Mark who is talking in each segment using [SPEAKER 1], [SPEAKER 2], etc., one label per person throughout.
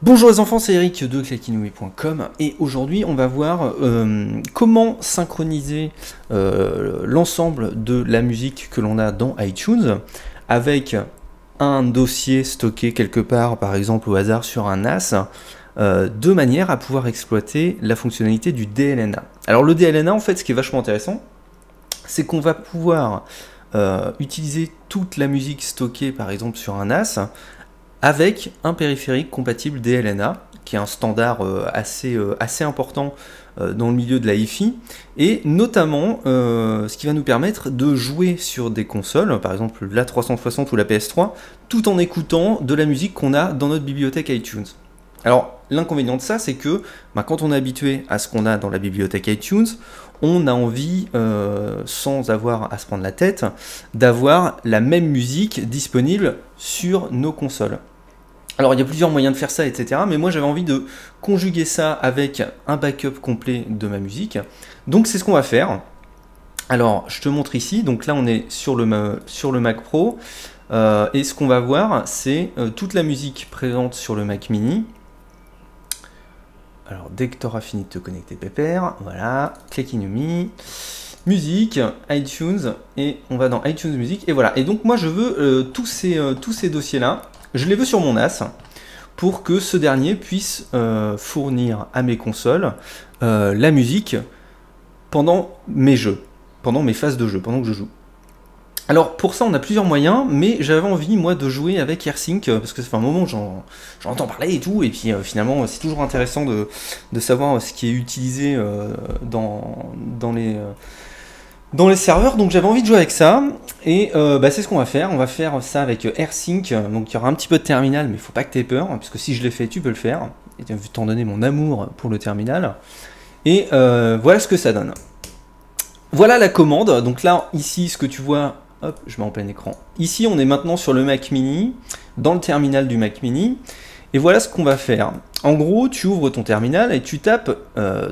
[SPEAKER 1] Bonjour les enfants, c'est Eric de claquinouille.com et aujourd'hui on va voir comment synchroniser l'ensemble de la musique que l'on a dans iTunes avec un dossier stocké quelque part, par exemple au hasard sur un NAS, de manière à pouvoir exploiter la fonctionnalité du DLNA. Alors le DLNA, en fait, ce qui est vachement intéressant, c'est qu'on va pouvoir utiliser toute la musique stockée par exemple sur un NAS avec un périphérique compatible DLNA, qui est un standard assez important dans le milieu de la hi-fi, et notamment ce qui va nous permettre de jouer sur des consoles, par exemple la 360 ou la PS3, tout en écoutant de la musique qu'on a dans notre bibliothèque iTunes. Alors l'inconvénient de ça, c'est que quand on est habitué à ce qu'on a dans la bibliothèque iTunes, on a envie, sans avoir à se prendre la tête, d'avoir la même musique disponible sur nos consoles. Alors il y a plusieurs moyens de faire ça, etc. Mais moi j'avais envie de conjuguer ça avec un backup complet de ma musique. Donc c'est ce qu'on va faire. Alors je te montre ici, donc là on est sur le Mac Pro. Et ce qu'on va voir, c'est toute la musique présente sur le Mac Mini. Alors dès que tu auras fini de te connecter, pépère, voilà, Claquinouille, musique, iTunes, et on va dans iTunes Music, et voilà. Et donc moi je veux tous ces dossiers-là, je les veux sur mon NAS, pour que ce dernier puisse fournir à mes consoles la musique pendant mes jeux, pendant mes phases de jeu, pendant que je joue. Alors pour ça on a plusieurs moyens, mais j'avais envie moi de jouer avec AirSync, parce que ça fait un moment que j'en entends parler et tout, et puis finalement c'est toujours intéressant de savoir ce qui est utilisé dans les serveurs, donc j'avais envie de jouer avec ça, et c'est ce qu'on va faire ça avec AirSync, donc il y aura un petit peu de terminal, mais il faut pas que tu aies peur, parce que si je l'ai fait, tu peux le faire, et tu as vu t'en donner mon amour pour le terminal, et voilà ce que ça donne. Voilà la commande, donc là, ici, ce que tu vois, hop, je mets en plein écran, ici on est maintenant sur le Mac Mini, dans le terminal du Mac Mini, et voilà ce qu'on va faire. En gros, tu ouvres ton terminal et tu tapes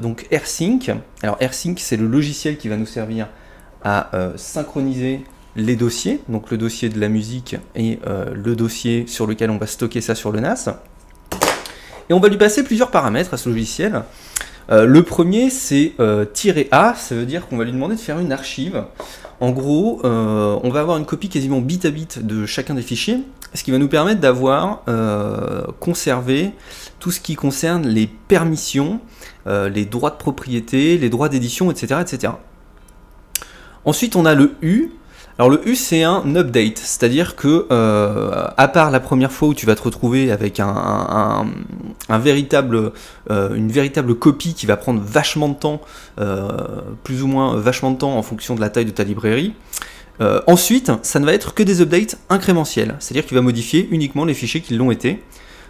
[SPEAKER 1] donc AirSync. Alors AirSync, c'est le logiciel qui va nous servir à synchroniser les dossiers, donc le dossier de la musique et le dossier sur lequel on va stocker ça sur le NAS. Et on va lui passer plusieurs paramètres à ce logiciel. Le premier, c'est "-a", ça veut dire qu'on va lui demander de faire une archive. En gros, on va avoir une copie quasiment bit à bit de chacun des fichiers, ce qui va nous permettre d'avoir conservé tout ce qui concerne les permissions, les droits de propriété, les droits d'édition, etc., etc. Ensuite, on a le U. Alors le U, c'est un update, c'est-à-dire que à part la première fois où tu vas te retrouver avec une véritable copie qui va prendre vachement de temps, plus ou moins vachement de temps en fonction de la taille de ta librairie, ensuite, ça ne va être que des updates incrémentiels, c'est-à-dire qu'il va modifier uniquement les fichiers qui l'ont été.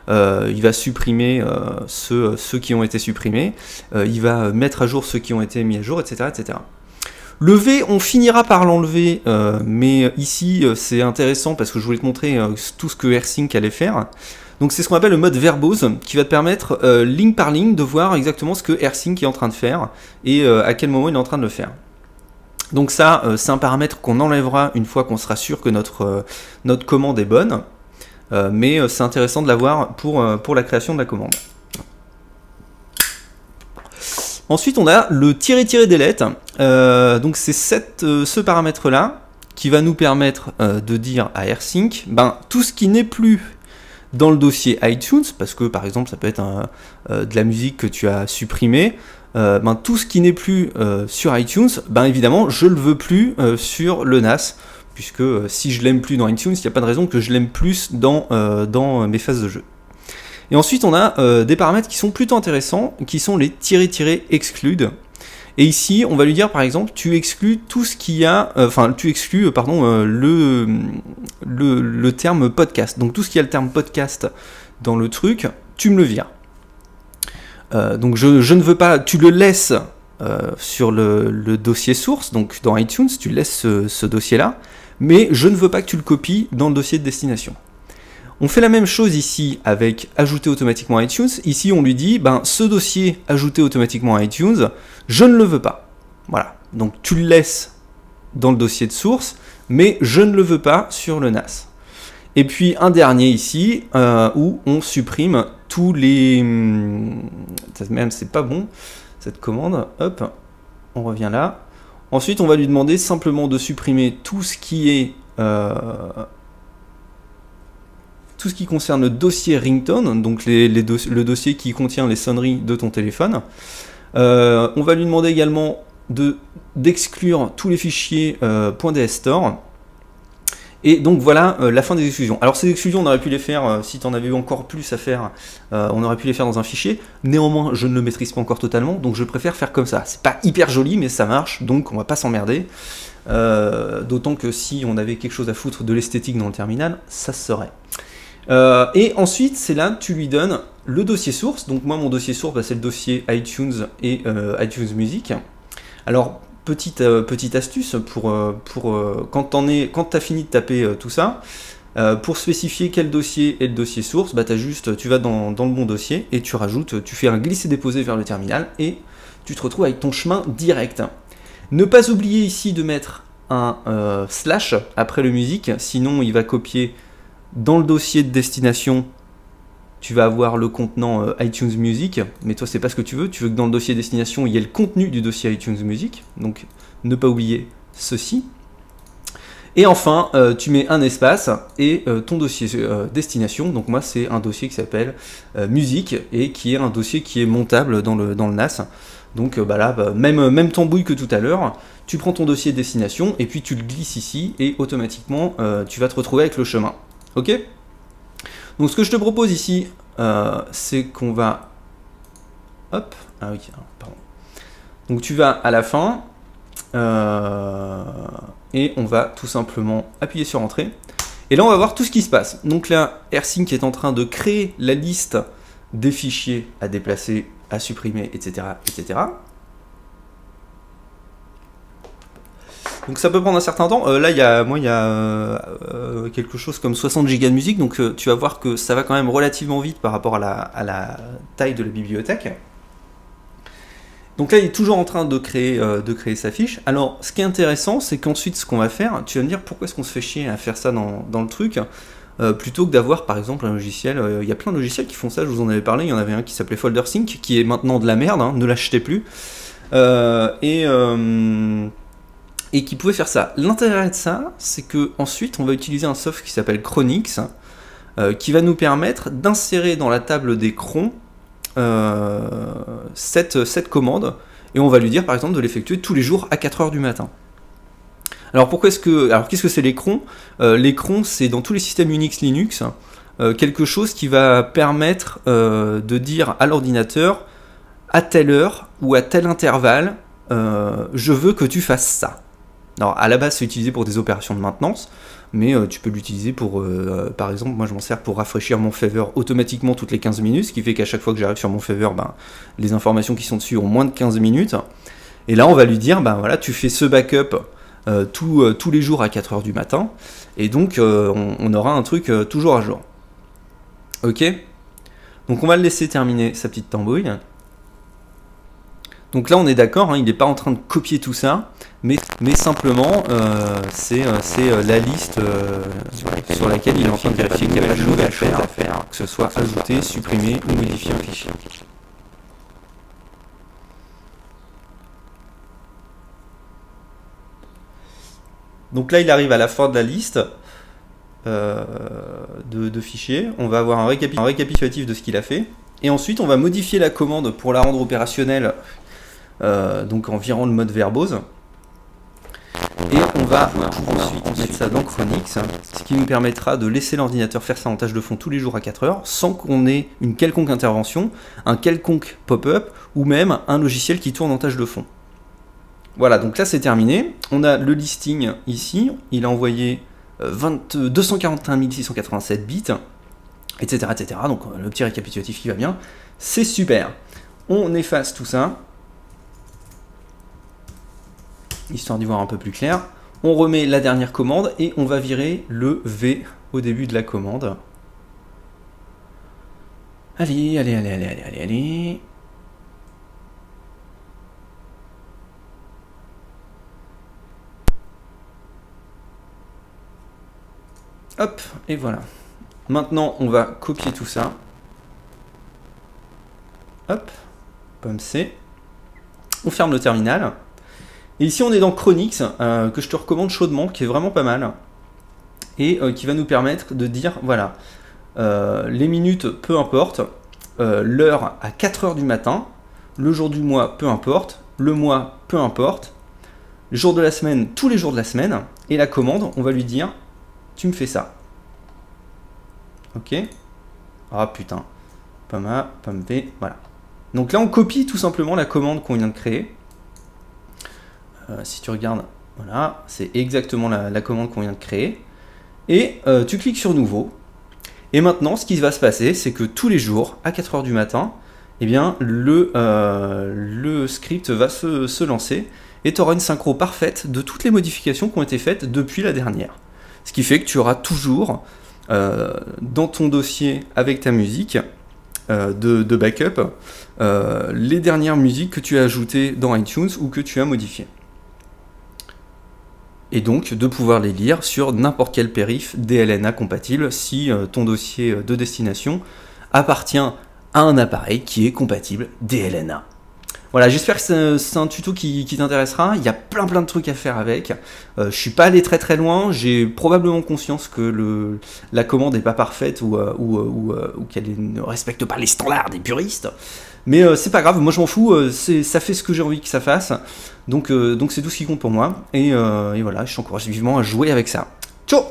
[SPEAKER 1] Il va supprimer ceux qui ont été supprimés, il va mettre à jour ceux qui ont été mis à jour, etc., etc. Le V, on finira par l'enlever, mais ici c'est intéressant parce que je voulais te montrer tout ce que AirSync allait faire. Donc c'est ce qu'on appelle le mode verbose, qui va te permettre ligne par ligne de voir exactement ce que AirSync est en train de faire et à quel moment il est en train de le faire. Donc ça, c'est un paramètre qu'on enlèvera une fois qu'on sera sûr que notre commande est bonne, mais c'est intéressant de l'avoir pour la création de la commande. Ensuite, on a le --delete, donc c'est ce paramètre-là qui va nous permettre de dire à AirSync, tout ce qui n'est plus dans le dossier iTunes, parce que par exemple ça peut être de la musique que tu as supprimée, tout ce qui n'est plus sur iTunes, évidemment je le veux plus sur le NAS, puisque si je l'aime plus dans iTunes, il n'y a pas de raison que je l'aime plus dans mes phases de jeu. Et ensuite, on a des paramètres qui sont plutôt intéressants, qui sont les "-exclude". Et ici, on va lui dire, par exemple, tu exclus tout ce qu'il y a, le terme podcast. Donc tout ce qui a le terme podcast dans le truc, tu me le vires. Donc je ne veux pas, tu le laisses sur le dossier source, donc dans iTunes, tu laisses ce dossier-là, mais je ne veux pas que tu le copies dans le dossier de destination. On fait la même chose ici avec ajouter automatiquement à iTunes. Ici, on lui dit, ce dossier ajouté automatiquement à iTunes, je ne le veux pas. Voilà. Donc, tu le laisses dans le dossier de source, mais je ne le veux pas sur le NAS. Et puis, un dernier ici, où on supprime tous les... Même c'est pas bon, cette commande. Hop, on revient là. Ensuite, on va lui demander simplement de supprimer tout ce qui est... tout ce qui concerne le dossier ringtone, donc le dossier qui contient les sonneries de ton téléphone. On va lui demander également d'exclure tous les fichiers .dsstore. Et donc voilà la fin des exclusions. Alors ces exclusions, on aurait pu les faire, si tu en avais eu encore plus à faire, on aurait pu les faire dans un fichier. Néanmoins, je ne le maîtrise pas encore totalement, donc je préfère faire comme ça. C'est pas hyper joli, mais ça marche, donc on va pas s'emmerder. D'autant que si on avait quelque chose à foutre de l'esthétique dans le terminal, ça se serait. Et ensuite, c'est là que tu lui donnes le dossier source. Donc moi, mon dossier source, bah, c'est le dossier iTunes et iTunes Music. Alors, petite astuce pour quand tu as fini de taper tout ça, pour spécifier quel dossier est le dossier source, bah, tu vas dans le bon dossier et tu rajoutes, tu fais un glisser-déposer vers le terminal et tu te retrouves avec ton chemin direct. Ne pas oublier ici de mettre un slash après le musique, sinon il va copier dans le dossier de destination. Tu vas avoir le contenant iTunes Music, mais toi c'est pas ce que tu veux que dans le dossier destination il y ait le contenu du dossier iTunes Music, donc ne pas oublier ceci. Et enfin, tu mets un espace et ton dossier destination, donc moi c'est un dossier qui s'appelle musique et qui est un dossier qui est montable dans le NAS. Donc bah là, même tambouille que tout à l'heure, tu prends ton dossier destination et puis tu le glisses ici et automatiquement tu vas te retrouver avec le chemin. Ok ? Donc ce que je te propose ici, c'est qu'on va... Hop, ah oui, pardon. Donc tu vas à la fin, et on va tout simplement appuyer sur Entrée. Et là on va voir tout ce qui se passe. Donc là, AirSync est en train de créer la liste des fichiers à déplacer, à supprimer, etc. etc. Donc ça peut prendre un certain temps. Là, il y a quelque chose comme 60 Go de musique, donc tu vas voir que ça va quand même relativement vite par rapport à la taille de la bibliothèque. Donc là, il est toujours en train de créer sa fiche. Alors, ce qui est intéressant, c'est qu'ensuite, ce qu'on va faire, tu vas me dire pourquoi est-ce qu'on se fait chier à faire ça dans le truc, plutôt que d'avoir, par exemple, un logiciel. Il y a plein de logiciels qui font ça, je vous en avais parlé. Il y en avait un qui s'appelait FolderSync, qui est maintenant de la merde, hein, ne l'achetez plus. Et qui pouvait faire ça. L'intérêt de ça, c'est que ensuite on va utiliser un soft qui s'appelle Chronix, qui va nous permettre d'insérer dans la table des crons cette commande, et on va lui dire par exemple de l'effectuer tous les jours à 4 h du matin. Alors qu'est-ce que c'est les crons? Les crons, c'est dans tous les systèmes Unix, Linux, quelque chose qui va permettre de dire à l'ordinateur à telle heure ou à tel intervalle, je veux que tu fasses ça. Alors à la base c'est utilisé pour des opérations de maintenance, mais tu peux l'utiliser pour, par exemple, moi je m'en sers pour rafraîchir mon Fever automatiquement toutes les 15 minutes, ce qui fait qu'à chaque fois que j'arrive sur mon Fever, ben, les informations qui sont dessus ont moins de 15 minutes. Et là on va lui dire, ben voilà, tu fais ce backup tous les jours à 4 h du matin, et donc on aura un truc toujours à jour. Ok? Donc on va le laisser terminer sa petite tambouille. Donc là on est d'accord, hein, il n'est pas en train de copier tout ça, mais simplement c'est la liste sur laquelle il est en train de vérifier qu'il n'y a pas de nouvelles choses à faire, que ce soit ajouter, supprimer ou modifier un fichier. Donc là il arrive à la fin de la liste de fichiers, on va avoir un récapitulatif de ce qu'il a fait, et ensuite on va modifier la commande pour la rendre opérationnelle. Donc en virant le mode verbose, et on va ensuite mettre ça dans Chronix, ce qui nous permettra de laisser l'ordinateur faire ça en tâche de fond tous les jours à 4 h sans qu'on ait une quelconque intervention, un quelconque pop-up ou même un logiciel qui tourne en tâche de fond. Voilà, donc là c'est terminé. On a le listing ici, il a envoyé 241 687 bits, etc., etc. Donc le petit récapitulatif qui va bien, c'est super. On efface tout ça, histoire d'y voir un peu plus clair. On remet la dernière commande et on va virer le V au début de la commande. Allez, allez, allez, allez, allez, allez, allez. Hop, et voilà. Maintenant, on va copier tout ça. hop, pomme C. On ferme le terminal. Et ici, on est dans Chronix, que je te recommande chaudement, qui est vraiment pas mal. Et qui va nous permettre de dire, voilà, les minutes, peu importe, l'heure à 4 heures du matin, le jour du mois, peu importe, le mois, peu importe, le jour de la semaine, tous les jours de la semaine, et la commande, on va lui dire, tu me fais ça. Ok. Ah putain. Pomme A, pomme B, voilà. Donc là, on copie tout simplement la commande qu'on vient de créer. Si tu regardes, voilà, c'est exactement la commande qu'on vient de créer. Et tu cliques sur nouveau. Et maintenant, ce qui va se passer, c'est que tous les jours, à 4 heures du matin, eh bien, le script va se lancer et tu auras une synchro parfaite de toutes les modifications qui ont été faites depuis la dernière. Ce qui fait que tu auras toujours dans ton dossier avec ta musique de backup les dernières musiques que tu as ajoutées dans iTunes ou que tu as modifiées. Et donc de pouvoir les lire sur n'importe quel périph' DLNA compatible si ton dossier de destination appartient à un appareil qui est compatible DLNA. Voilà, j'espère que c'est un tuto qui t'intéressera. Il y a plein de trucs à faire avec. Je suis pas allé très loin. J'ai probablement conscience que la commande n'est pas parfaite ou qu'elle ne respecte pas les standards des puristes. Mais c'est pas grave, moi je m'en fous. Ça fait ce que j'ai envie que ça fasse. Donc c'est tout ce qui compte pour moi. Et voilà, je t'encourage vivement à jouer avec ça. Ciao!